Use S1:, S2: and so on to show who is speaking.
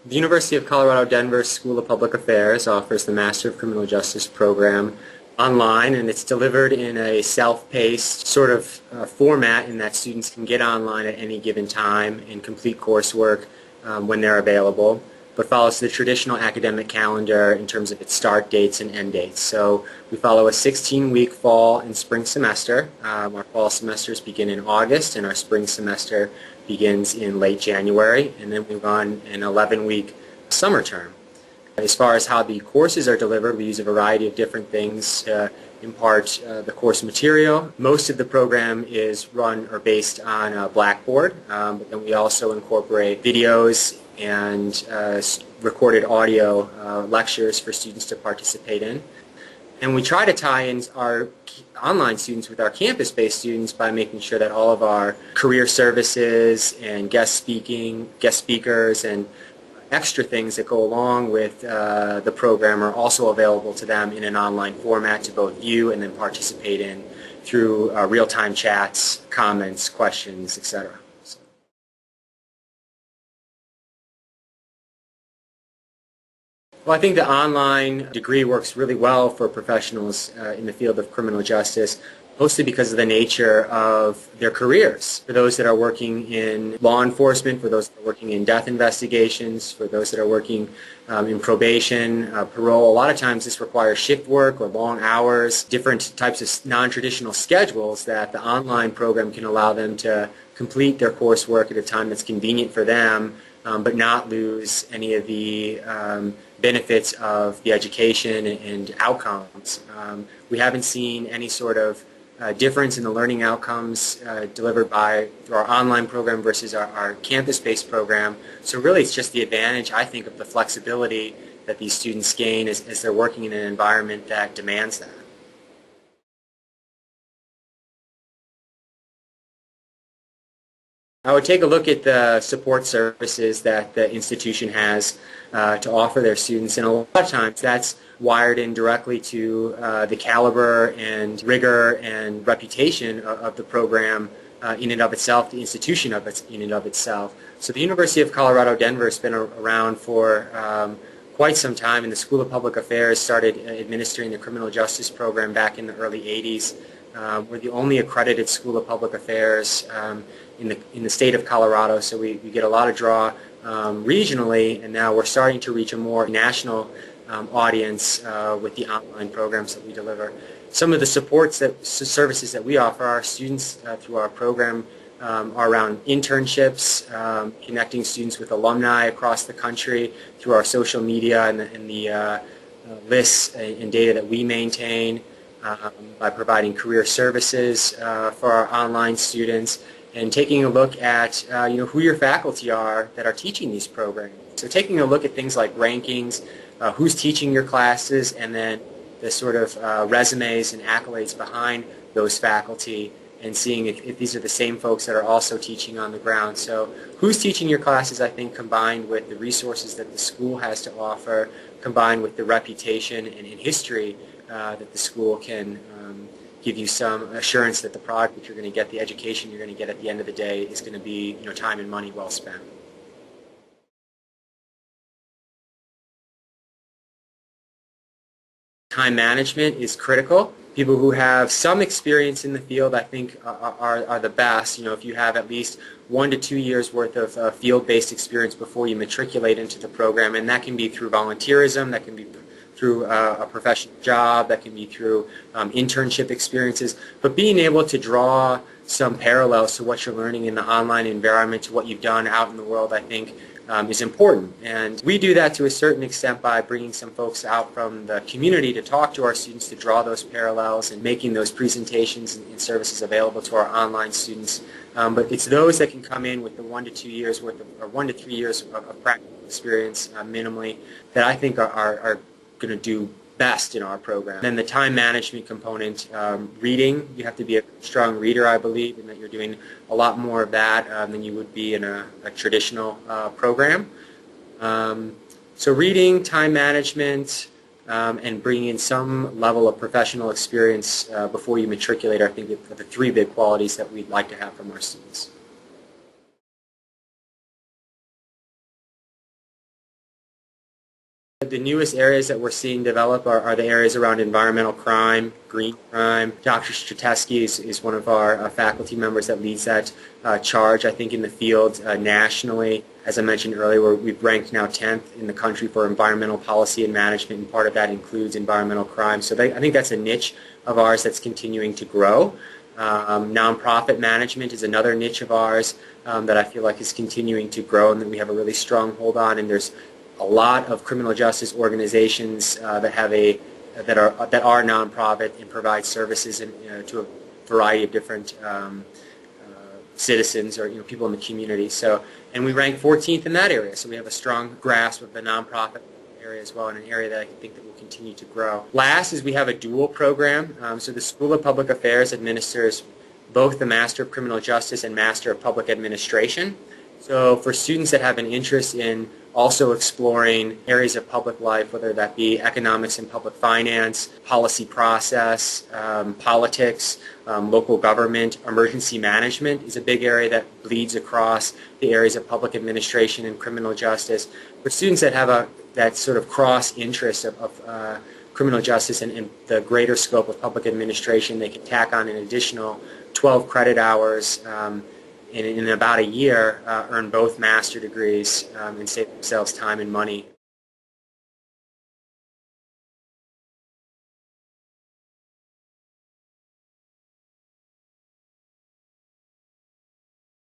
S1: The University of Colorado Denver School of Public Affairs offers the Master of Criminal Justice program online, and it's delivered in a self-paced sort of format in that students can get online at any given time and complete coursework when they're available, but follows the traditional academic calendar in terms of its start dates and end dates. So we follow a 16-week fall and spring semester. Our fall semesters begin in August, and our spring semester begins in late January, and then we run an 11-week summer term. As far as how the courses are delivered, we use a variety of different things to impart the course material. Most of the program is run or based on Blackboard, but then we also incorporate videos and recorded audio lectures for students to participate in. And we try to tie in our online students with our campus-based students by making sure that all of our career services and guest speakers and extra things that go along with the program are also available to them in an online format to both view and then participate in through real-time chats, comments, questions, etc. Well, I think the online degree works really well for professionals in the field of criminal justice, mostly because of the nature of their careers. For those that are working in law enforcement, for those that are working in death investigations, for those that are working in probation, parole, a lot of times this requires shift work or long hours, different types of non-traditional schedules that the online program can allow them to complete their coursework at a time that's convenient for them, but not lose any of the benefits of the education and outcomes. We haven't seen any sort of difference in the learning outcomes delivered through our online program versus our campus-based program. So really it's just the advantage, I think, of the flexibility that these students gain as they're working in an environment that demands that. I would take a look at the support services that the institution has to offer their students, and a lot of times that's wired in directly to the caliber and rigor and reputation of the program in and of itself, the institution in and of itself. So the University of Colorado Denver has been around for quite some time, and the School of Public Affairs started administering the criminal justice program back in the early 80s. We're the only accredited School of Public Affairs in the state of Colorado, so we get a lot of draw regionally, and now we're starting to reach a more national audience with the online programs that we deliver. Some of the services that we offer our students through our program are around internships, connecting students with alumni across the country through our social media and the lists and data that we maintain, by providing career services for our online students, and taking a look at who your faculty are that are teaching these programs. So taking a look at things like rankings, who's teaching your classes, and then the sort of resumes and accolades behind those faculty, and seeing if these are the same folks that are also teaching on the ground. So who's teaching your classes, I think, combined with the resources that the school has to offer, combined with the reputation and history that the school can give you some assurance that the product that you're going to get, the education you're going to get at the end of the day, is going to be time and money well spent. Time management is critical. People who have some experience in the field, I think, are the best. If you have at least 1 to 2 years worth of field-based experience before you matriculate into the program, and that can be through volunteerism, that can be through a professional job, that can be through internship experiences, but being able to draw some parallels to what you're learning in the online environment to what you've done out in the world, I think, is important. And we do that to a certain extent by bringing some folks out from the community to talk to our students, to draw those parallels and making those presentations and services available to our online students. But it's those that can come in with the 1 to 2 years worth of, or 1 to 3 years of practical experience minimally, that I think are going to do best in our program. Then the time management component, reading, you have to be a strong reader, I believe, and that you're doing a lot more of that than you would be in a traditional program. So reading, time management, and bringing in some level of professional experience before you matriculate, I think, are the 3 big qualities that we'd like to have from our students. The newest areas that we're seeing develop are the areas around environmental crime, green crime. Dr. Strateski is one of our faculty members that leads that charge, I think, in the field nationally. As I mentioned earlier, we've ranked now 10th in the country for environmental policy and management, and part of that includes environmental crime. So I think that's a niche of ours that's continuing to grow. Nonprofit management is another niche of ours that I feel like is continuing to grow and that we have a really strong hold on, and there's a lot of criminal justice organizations that are nonprofit and provide services to a variety of different citizens or people in the community. So, and we rank 14th in that area. So we have a strong grasp of the nonprofit area as well, and an area that I think that will continue to grow. Last is we have a dual program. So the School of Public Affairs administers both the Master of Criminal Justice and Master of Public Administration. So for students that have an interest in also exploring areas of public life, whether that be economics and public finance, policy process, politics, local government, emergency management is a big area that bleeds across the areas of public administration and criminal justice. For students that have that sort of cross interest of criminal justice and the greater scope of public administration, they can tack on an additional 12 credit hours in about a year, earn both master degrees and save themselves time and money.